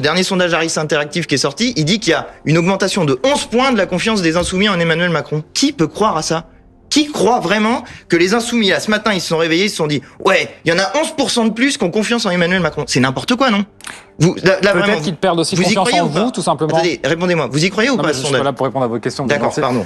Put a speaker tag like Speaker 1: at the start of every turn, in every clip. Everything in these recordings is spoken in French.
Speaker 1: Le dernier sondage Harris Interactive qui est sorti, il dit qu'il y a une augmentation de 11 points de la confiance des Insoumis en Emmanuel Macron. Qui peut croire à ça ? Qui croit vraiment que les Insoumis, là, ce matin, ils se sont réveillés, ils se sont dit « Ouais, il y en a 11% de plus qui ont confiance en Emmanuel Macron. » C'est n'importe quoi, non ?
Speaker 2: Peut-être qu'ils perdent aussi confiance en vous, tout simplement.
Speaker 1: Attendez, répondez-moi. Vous y croyez ou pas, ce sondage ?
Speaker 2: Je suis pas là pour répondre à vos questions.
Speaker 1: D'accord, pardon.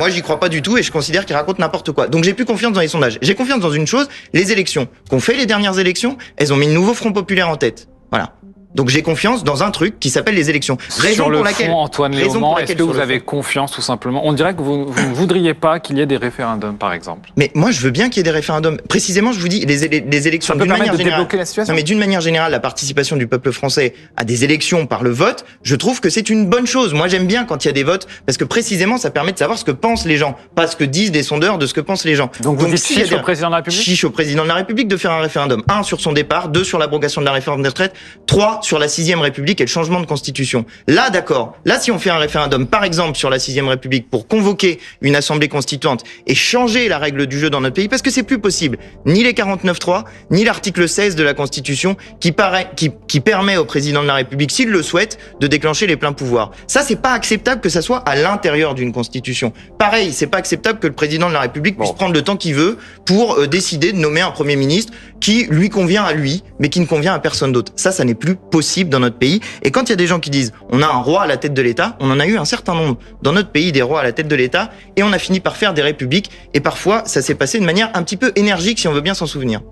Speaker 1: Moi, j'y crois pas du tout et je considère qu'ils racontent n'importe quoi. Donc, j'ai plus confiance dans les sondages. J'ai confiance dans une chose, les élections. Qu'ont fait les dernières élections, elles ont mis le nouveau Front Populaire en tête. Voilà. Donc j'ai confiance dans un truc qui s'appelle les élections.
Speaker 2: Sur le fond, Antoine Léaumont, est-ce que vous avez confiance tout simplement ? On dirait que vous ne voudriez pas qu'il y ait des référendums, par exemple.
Speaker 1: Mais moi, je veux bien qu'il y ait des référendums. Précisément, je vous dis, les élections d'une manière générale.
Speaker 2: Débloquer la situation.
Speaker 1: Non, mais d'une manière générale, la participation du peuple français à des élections par le vote, je trouve que c'est une bonne chose. Moi, j'aime bien quand il y a des votes, parce que précisément, ça permet de savoir ce que pensent les gens, pas ce que disent des sondeurs de ce que pensent les gens.
Speaker 2: Donc vous dites chiche au président de la République ?
Speaker 1: Chiche au président de la République de faire un référendum. 1 sur son départ, 2 sur l'abrogation de la réforme des retraites, 3 sur la 6e République et le changement de constitution. Là, d'accord. Là, si on fait un référendum, par exemple, sur la 6e République pour convoquer une assemblée constituante et changer la règle du jeu dans notre pays, parce que c'est plus possible. Ni les 49.3, ni l'article 16 de la Constitution qui permet au président de la République, s'il le souhaite, de déclencher les pleins pouvoirs. Ça, c'est pas acceptable que ça soit à l'intérieur d'une Constitution. Pareil, c'est pas acceptable que le président de la République puisse prendre le temps qu'il veut pour décider de nommer un Premier ministre qui lui convient à lui, mais qui ne convient à personne d'autre. Ça n'est plus possible dans notre pays. Et quand il y a des gens qui disent « on a un roi à la tête de l'État », on en a eu un certain nombre dans notre pays, des rois à la tête de l'État, et on a fini par faire des républiques, et parfois ça s'est passé de manière un petit peu énergique si on veut bien s'en souvenir.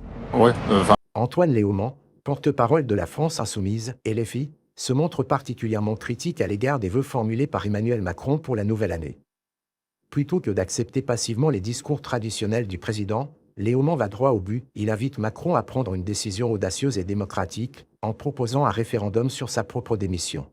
Speaker 3: Antoine Léaumont, porte-parole de la France Insoumise, LFI, se montre particulièrement critique à l'égard des vœux formulés par Emmanuel Macron pour la nouvelle année. Plutôt que d'accepter passivement les discours traditionnels du président, Léaumont va droit au but. Il invite Macron à prendre une décision audacieuse et démocratique, en proposant un référendum sur sa propre démission.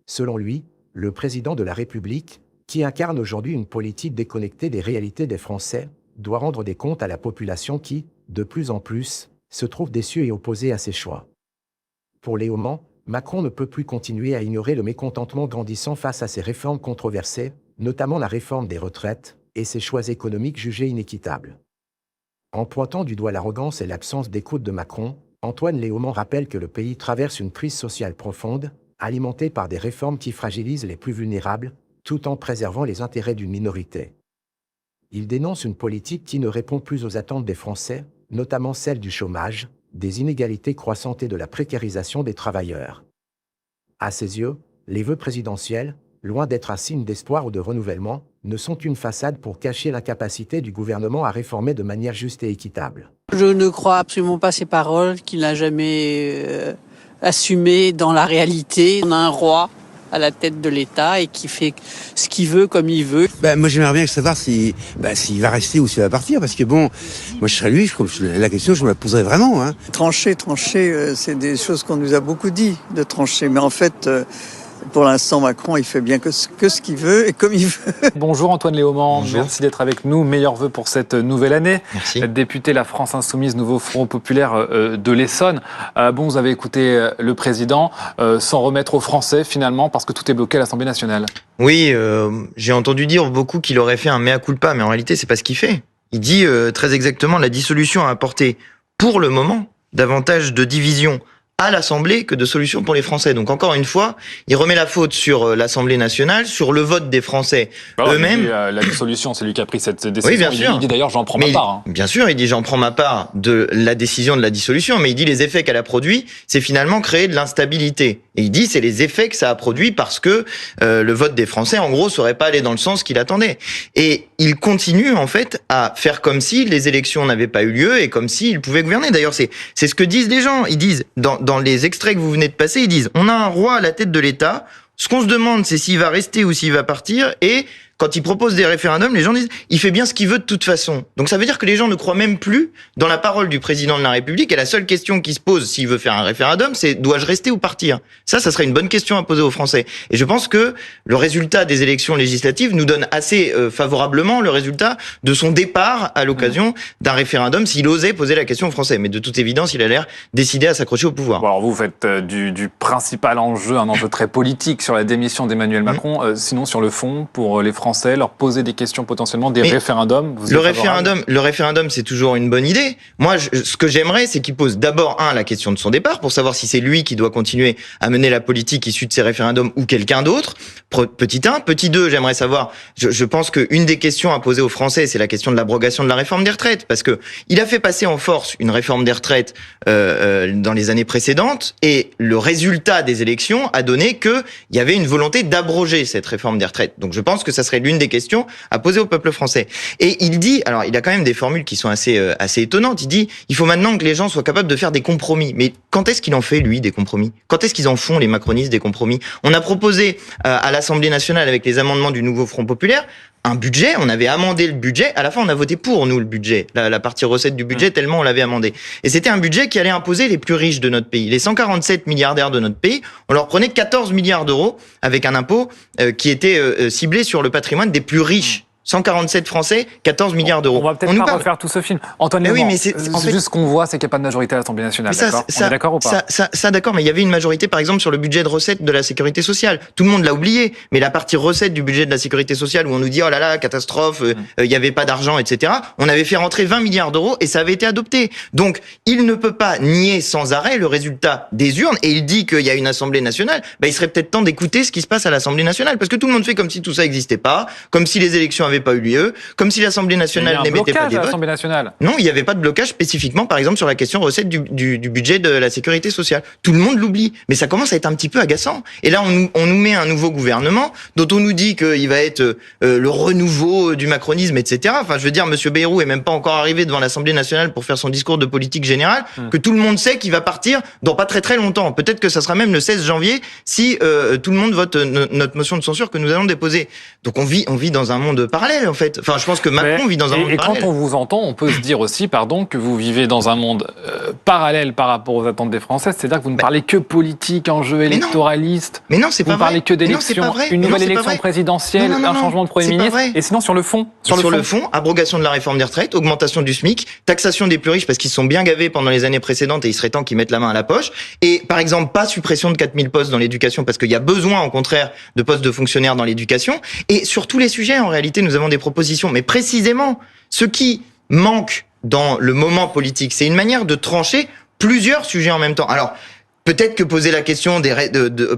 Speaker 3: Selon lui, le président de la République, qui incarne aujourd'hui une politique déconnectée des réalités des Français, doit rendre des comptes à la population qui, de plus en plus, se trouve déçue et opposée à ses choix. Pour Léaumont, Macron ne peut plus continuer à ignorer le mécontentement grandissant face à ses réformes controversées, notamment la réforme des retraites, et ses choix économiques jugés inéquitables. En pointant du doigt l'arrogance et l'absence d'écoute de Macron, Antoine Léaumont rappelle que le pays traverse une crise sociale profonde, alimentée par des réformes qui fragilisent les plus vulnérables, tout en préservant les intérêts d'une minorité. Il dénonce une politique qui ne répond plus aux attentes des Français, notamment celle du chômage, des inégalités croissantes et de la précarisation des travailleurs. À ses yeux, les vœux présidentiels, loin d'être un signe d'espoir ou de renouvellement, ne sont qu'une façade pour cacher l'incapacité du gouvernement à réformer de manière juste et équitable.
Speaker 4: Je ne crois absolument pas ces paroles qu'il n'a jamais assumées dans la réalité. On a un roi à la tête de l'État et qui fait ce qu'il veut comme il veut.
Speaker 5: Moi j'aimerais bien savoir s'il va rester ou s'il va partir, parce que moi je serais lui, la question je me la poserais vraiment.
Speaker 6: Trancher, c'est des choses qu'on nous a beaucoup dit de trancher, mais en fait... Pour l'instant, Macron, il fait bien que ce qu'il veut et comme il veut.
Speaker 2: Bonjour Antoine Léaumont, merci d'être avec nous. Meilleurs vœux pour cette nouvelle année.
Speaker 1: Merci.
Speaker 2: Député La France Insoumise, nouveau Front Populaire de l'Essonne. Vous avez écouté le président s'en remettre aux Français finalement parce que tout est bloqué à l'Assemblée nationale.
Speaker 1: Oui, j'ai entendu dire beaucoup qu'il aurait fait un mea culpa, mais en réalité, c'est pas ce qu'il fait. Il dit très exactement la dissolution a apporté, pour le moment, davantage de division à l'Assemblée que de solutions pour les Français. Donc encore une fois, il remet la faute sur l'Assemblée nationale, sur le vote des Français eux-mêmes.
Speaker 2: La dissolution, c'est lui qui a pris cette décision.
Speaker 1: Oui, bien sûr.
Speaker 2: Il dit d'ailleurs j'en prends ma part.
Speaker 1: Bien sûr, il dit j'en prends ma part de la décision de la dissolution, mais il dit les effets qu'elle a produits, c'est finalement créer de l'instabilité. Et il dit c'est les effets que ça a produit parce que le vote des Français, en gros, serait pas allé dans le sens qu'il attendait. Et il continue en fait à faire comme si les élections n'avaient pas eu lieu et comme s'il pouvait gouverner. D'ailleurs, c'est ce que disent les gens. Ils disent dans les extraits que vous venez de passer, ils disent on a un roi à la tête de l'État. Ce qu'on se demande, c'est s'il va rester ou s'il va partir. Et quand il propose des référendums, les gens disent il fait bien ce qu'il veut de toute façon. Donc ça veut dire que les gens ne croient même plus dans la parole du président de la République. Et la seule question qui se pose s'il veut faire un référendum, c'est dois-je rester ou partir ? Ça serait une bonne question à poser aux Français. Et je pense que le résultat des élections législatives nous donne assez favorablement le résultat de son départ à l'occasion d'un référendum s'il osait poser la question aux Français. Mais de toute évidence, il a l'air décidé à s'accrocher au pouvoir.
Speaker 2: Bon, alors vous faites du principal enjeu, un enjeu très politique sur la démission d'Emmanuel Macron. Sinon, sur le fond, pour les Français, Français, leur poser des questions potentiellement, des référendums.
Speaker 1: Le référendum, c'est toujours une bonne idée. Moi, ce que j'aimerais, c'est qu'il pose d'abord, la question de son départ, pour savoir si c'est lui qui doit continuer à mener la politique issue de ces référendums ou quelqu'un d'autre. Petit 1. Petit 2, j'aimerais savoir, je pense qu'une des questions à poser aux Français, c'est la question de l'abrogation de la réforme des retraites. Parce que il a fait passer en force une réforme des retraites dans les années précédentes, et le résultat des élections a donné qu'il y avait une volonté d'abroger cette réforme des retraites. Donc je pense que ça serait l'une des questions à poser au peuple français. Et il dit, alors il a quand même des formules qui sont assez étonnantes, il dit, il faut maintenant que les gens soient capables de faire des compromis. Mais quand est-ce qu'il en fait, lui, des compromis? Quand est-ce qu'ils en font, les macronistes, des compromis? On a proposé à l'Assemblée nationale, avec les amendements du nouveau Front populaire, un budget, on avait amendé le budget, à la fin on a voté pour nous le budget, la partie recette du budget, tellement on l'avait amendé. Et c'était un budget qui allait imposer les plus riches de notre pays. Les 147 milliardaires de notre pays, on leur prenait 14 milliards d'euros avec un impôt qui était ciblé sur le patrimoine des plus riches. 147 Français, 14 milliards d'euros.
Speaker 2: On va peut-être pas refaire tout ce film. Antoine Léman,
Speaker 1: oui, mais c'est
Speaker 2: juste ce qu'on voit, c'est qu'il n'y a pas de majorité à l'Assemblée nationale. D'accord. On est d'accord ou pas?
Speaker 1: Ça, d'accord, mais il y avait une majorité, par exemple, sur le budget de recettes de la sécurité sociale. Tout le monde l'a oublié, mais la partie recette du budget de la sécurité sociale, où on nous dit, oh là là, catastrophe, il n'y avait pas d'argent, etc., on avait fait rentrer 20 milliards d'euros et ça avait été adopté. Donc, il ne peut pas nier sans arrêt le résultat des urnes, et il dit qu'il y a une Assemblée nationale. Il serait peut-être temps d'écouter ce qui se passe à l'Assemblée nationale, parce que tout le monde fait comme si tout ça n'existait pas, comme si les élections n'avaient pas eu lieu, comme si l'Assemblée nationale n'émettait pas des votes. Non, il n'y avait pas de blocage spécifiquement, par exemple, sur la question recette du budget de la sécurité sociale. Tout le monde l'oublie. Mais ça commence à être un petit peu agaçant. Et là, on nous met un nouveau gouvernement, dont on nous dit qu'il va être le renouveau du macronisme, etc. Enfin, je veux dire, Monsieur Bayrou est même pas encore arrivé devant l'Assemblée nationale pour faire son discours de politique générale, que tout le monde sait qu'il va partir dans pas très très longtemps. Peut-être que ça sera même le 16 janvier si tout le monde vote notre motion de censure que nous allons déposer. Donc on vit dans un monde parallèle, en fait. Enfin, je pense que Macron vit dans un monde parallèle.
Speaker 2: Et quand on vous entend, on peut se dire aussi, que vous vivez dans un monde parallèle par rapport aux attentes des Français. C'est-à-dire que vous ne parlez que politique, enjeux électoralistes.
Speaker 1: Mais non, c'est pas vrai.
Speaker 2: Vous parlez que d'élections, une nouvelle élection présidentielle, un changement de Premier ministre. Et sinon, sur le fond,
Speaker 1: sur le fond, abrogation de la réforme des retraites, augmentation du SMIC, taxation des plus riches parce qu'ils sont bien gavés pendant les années précédentes et il serait temps qu'ils mettent la main à la poche. Et par exemple, pas suppression de 4000 postes dans l'éducation parce qu'il y a besoin, au contraire, de postes de fonctionnaires dans l'éducation. Et sur tous les sujets, en réalité, nous avons des propositions. Mais précisément, ce qui manque dans le moment politique, c'est une manière de trancher plusieurs sujets en même temps. Alors, peut-être que poser la question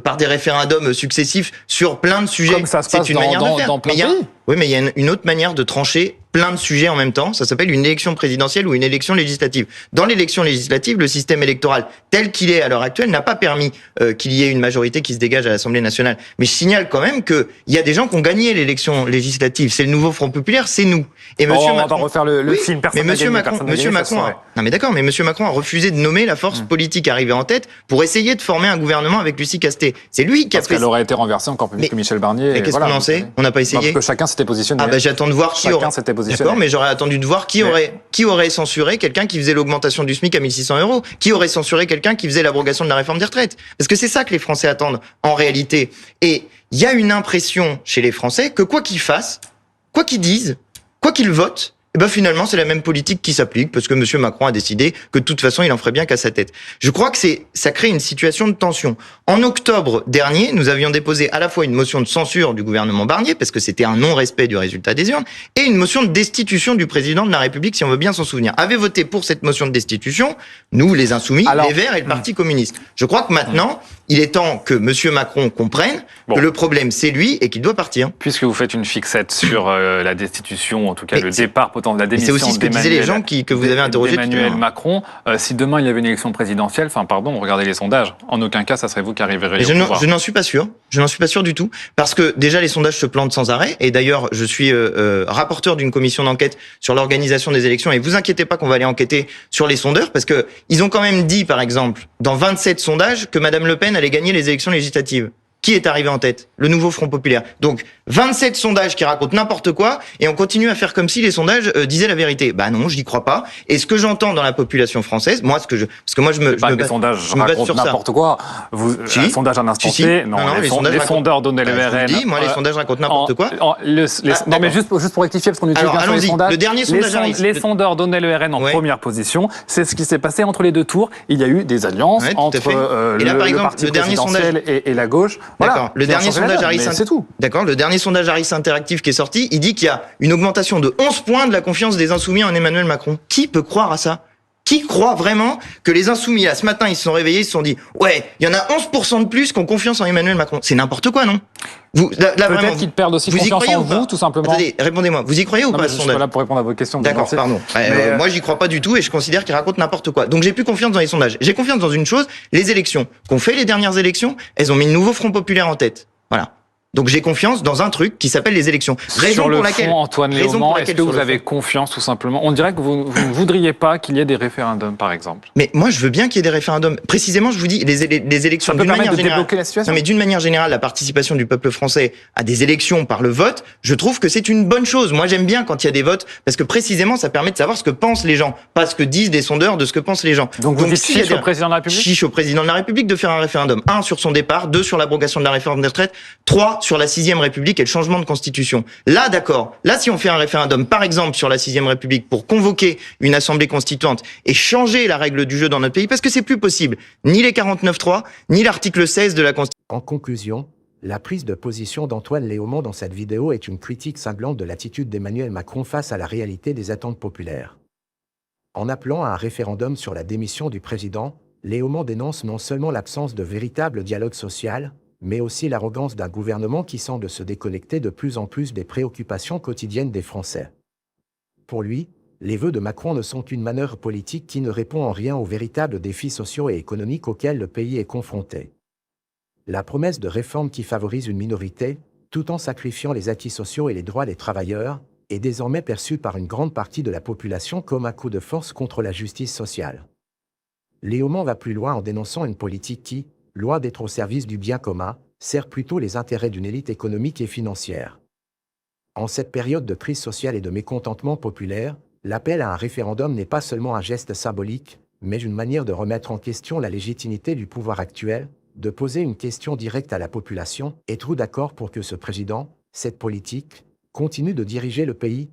Speaker 1: par des référendums successifs sur plein de sujets, c'est une manière de faire. Mais il y a une autre manière de trancher plein de sujets en même temps. Ça s'appelle une élection présidentielle ou une élection législative. Dans l'élection législative, le système électoral tel qu'il est à l'heure actuelle n'a pas permis qu'il y ait une majorité qui se dégage à l'Assemblée nationale. Mais je signale quand même qu'il y a des gens qui ont gagné l'élection législative. C'est le nouveau Front populaire, c'est nous. Et Monsieur Macron,
Speaker 2: on va refaire le film.
Speaker 1: Mais Monsieur Macron, non mais d'accord, mais Monsieur Macron a refusé de nommer la force politique arrivée en tête pour essayer de former un gouvernement avec Lucie Castet. C'est lui qui a fait.
Speaker 2: Parce qu'elle aurait été renversée encore plus vite que Michel Barnier.
Speaker 1: Mais qu'est-ce qu'on en sait? On n'a pas essayé.
Speaker 2: Parce que chacun s'était positionné.
Speaker 1: J'attends de voir qui aurait. D'accord, mais j'aurais attendu de voir qui aurait censuré quelqu'un qui faisait l'augmentation du SMIC à 1600 €. Qui aurait censuré quelqu'un qui faisait l'abrogation de la réforme des retraites. Parce que c'est ça que les Français attendent en réalité. Et il y a une impression chez les Français que quoi qu'ils fassent, quoi qu'ils disent, quoi qu'ils votent, finalement, c'est la même politique qui s'applique parce que Monsieur Macron a décidé que de toute façon, il en ferait bien qu'à sa tête. Je crois que ça crée une situation de tension. En octobre dernier, nous avions déposé à la fois une motion de censure du gouvernement Barnier parce que c'était un non-respect du résultat des urnes et une motion de destitution du président de la République, si on veut bien s'en souvenir. Avaient voté pour cette motion de destitution, nous, les Insoumis, les Verts et le Parti communiste. Je crois que maintenant, il est temps que Monsieur Macron comprenne que le problème, c'est lui et qu'il doit partir.
Speaker 2: Puisque vous faites une fixette sur la destitution, en tout cas le départ potentiel de la démission
Speaker 1: d'Emmanuel. C'est aussi ce que disaient les gens que vous avez interrogés
Speaker 2: d'Emmanuel Macron. Si demain il y avait une élection présidentielle, regardez les sondages. En aucun cas, ça serait vous qui arriverez au pouvoir.
Speaker 1: Je n'en suis pas sûr. Je n'en suis pas sûr du tout. Parce que déjà, les sondages se plantent sans arrêt. Et d'ailleurs, je suis rapporteur d'une commission d'enquête sur l'organisation des élections. Et vous inquiétez pas qu'on va aller enquêter sur les sondeurs. Parce que ils ont quand même dit, par exemple, dans 27 sondages, que Madame Le Pen allait gagner les élections législatives. Qui est arrivé en tête? Le nouveau Front populaire. Donc, 27 sondages qui racontent n'importe quoi, et on continue à faire comme si les sondages disaient la vérité. Non, j'y crois pas. Et ce que j'entends dans la population française, moi, je me base sur
Speaker 2: n'importe quoi. Un sondage à un instant T. Non, les sondeurs donnaient le RN.
Speaker 1: Les sondages racontent n'importe quoi.
Speaker 2: Non, mais juste pour rectifier, parce qu'on utilise bien sûr les sondages.
Speaker 1: Le dernier sondage
Speaker 2: les sondeurs donnaient le RN en première position. C'est ce qui s'est passé entre les deux tours. Il y a eu des alliances entre le parti présidentiel et la gauche.
Speaker 1: D'accord. Le dernier sondage Harris,
Speaker 2: c'est tout.
Speaker 1: D'accord. Le dernier sondage Harris Interactive qui est sorti, il dit qu'il y a une augmentation de 11 points de la confiance des Insoumis en Emmanuel Macron. Qui peut croire à ça? Qui croit vraiment que les Insoumis, là, ce matin, ils se sont réveillés, ils se sont dit, ouais, il y en a 11% de plus qui ont confiance en Emmanuel Macron. C'est n'importe quoi, non?
Speaker 2: Peut-être qu'ils perdent aussi confiance en vous, tout simplement.
Speaker 1: Attendez, répondez-moi. Vous y croyez ou pas, ce sondage?
Speaker 2: Je suis pas là pour répondre à vos questions.
Speaker 1: D'accord, pardon. Moi, j'y crois pas du tout et je considère qu'ils racontent n'importe quoi. Donc, j'ai plus confiance dans les sondages. J'ai confiance dans une chose, les élections. Qu'ont fait les dernières élections, elles ont mis le nouveau Front populaire en tête. Voilà. Donc j'ai confiance dans un truc qui s'appelle les élections.
Speaker 2: Sur le fond, Antoine Léaumont, est-ce que vous avez confiance tout simplement? On dirait que vous ne voudriez pas qu'il y ait des référendums, par exemple.
Speaker 1: Mais moi, je veux bien qu'il y ait des référendums. Précisément, je vous dis, les élections
Speaker 2: d'une manière générale.
Speaker 1: Débloquer la situation. Non, mais d'une manière générale, la participation du peuple français à des élections par le vote, je trouve que c'est une bonne chose. Moi, j'aime bien quand il y a des votes, parce que précisément, ça permet de savoir ce que pensent les gens, pas ce que disent des sondeurs de ce que pensent les gens.
Speaker 2: Donc vous dites chiche au président de la République?
Speaker 1: Chiche au président de la République de faire un référendum. 1 sur son départ, 2 sur l'abrogation de la réforme des retraites, 3 sur la 6e République et le changement de constitution. Là, d'accord. Là, si on fait un référendum, par exemple, sur la 6e République pour convoquer une assemblée constituante et changer la règle du jeu dans notre pays, parce que c'est plus possible. Ni les 49.3, ni l'article 16 de la Constitution.
Speaker 3: En conclusion, la prise de position d'Antoine Léaumont dans cette vidéo est une critique cinglante de l'attitude d'Emmanuel Macron face à la réalité des attentes populaires. En appelant à un référendum sur la démission du président, Léaumont dénonce non seulement l'absence de véritable dialogue social, mais aussi l'arrogance d'un gouvernement qui semble se déconnecter de plus en plus des préoccupations quotidiennes des Français. Pour lui, les vœux de Macron ne sont qu'une manœuvre politique qui ne répond en rien aux véritables défis sociaux et économiques auxquels le pays est confronté. La promesse de réforme qui favorise une minorité, tout en sacrifiant les acquis sociaux et les droits des travailleurs, est désormais perçue par une grande partie de la population comme un coup de force contre la justice sociale. Léaumont va plus loin en dénonçant une politique qui, loin d'être au service du bien commun, sert plutôt les intérêts d'une élite économique et financière. En cette période de crise sociale et de mécontentement populaire, l'appel à un référendum n'est pas seulement un geste symbolique, mais une manière de remettre en question la légitimité du pouvoir actuel, de poser une question directe à la population. Êtes-vous d'accord pour que ce président, cette politique, continue de diriger le pays?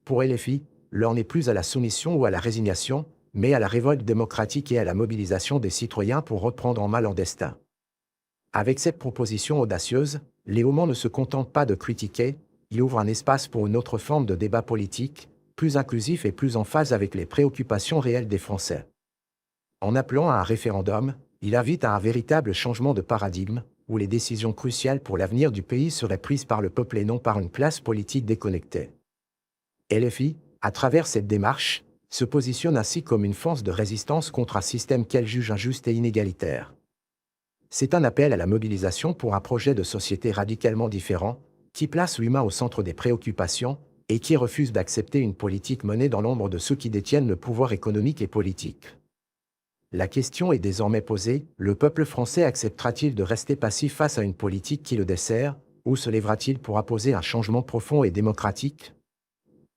Speaker 3: Pour LFI, l'heure n'est plus à la soumission ou à la résignation, mais à la révolte démocratique et à la mobilisation des citoyens pour reprendre en main leur destin. Avec cette proposition audacieuse, Léaumont ne se contente pas de critiquer, il ouvre un espace pour une autre forme de débat politique, plus inclusif et plus en phase avec les préoccupations réelles des Français. En appelant à un référendum, il invite à un véritable changement de paradigme, où les décisions cruciales pour l'avenir du pays seraient prises par le peuple et non par une classe politique déconnectée. LFI, à travers cette démarche, se positionne ainsi comme une force de résistance contre un système qu'elle juge injuste et inégalitaire. C'est un appel à la mobilisation pour un projet de société radicalement différent, qui place l'humain au centre des préoccupations et qui refuse d'accepter une politique menée dans l'ombre de ceux qui détiennent le pouvoir économique et politique. La question est désormais posée, le peuple français acceptera-t-il de rester passif face à une politique qui le dessert, ou se lèvera-t-il pour apposer un changement profond et démocratique ?